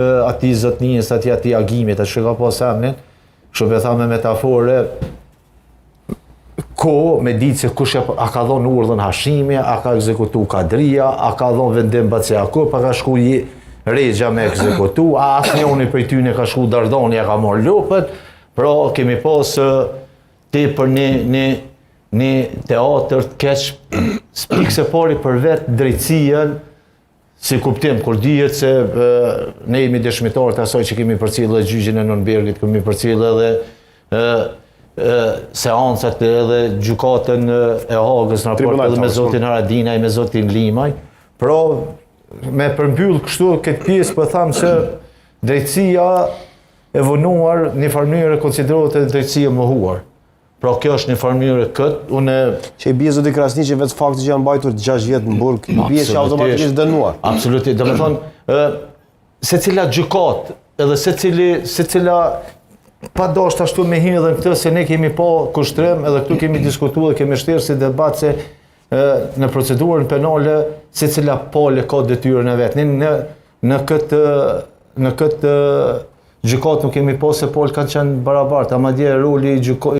ati zotninjës, ati agimit, atë që ka pas emnin, shumë e tha me metafore, me ditë se kush a ka dhonë urdhën Hashimi, a ka ekzekutu Kadria, a ka dhonë vendim Baciakop, a ka shku Regja me ekzekutu, a asë njoni për tyne ka shku Dardoni, a ka morë lopët, pra kemi pas te për një teatr të keq, spikë se pari për vetë drejtësien, si kuptim, kur dihet se ne jemi dëshmitarë të asaj që kemi përcjellë dhe gjyqin e Nürnbergit, kemi përcjellë edhe seancat edhe gjykatën e Hagës në raport edhe me zotin Haradinaj, me zotin Limaj. Pra, me përmbyll kështu këtë pjesë, për thamë se drejtësia e vonuar një farë mënyrë konsiderohet edhe drejtësia mohuar. Pra kjo është një farë mënyrë këtë, që i bie zoti Krasni që vetë fakti që janë mbajtur 6 vjet në burg, i bie që automatikisht dënuar. Absolutisht, do të thonë, secila gjykatë edhe secila pa dashur ashtu me hyrë edhe në këtë se ne kemi pa kushtrim, edhe këtu kemi diskutuar dhe kemi shtrirë si debat se në procedurën penale secila pale ka detyrën e vet. Ne në këtë gjykatë nuk kemi pa se palë kanë qenë barabartë, ama dje roli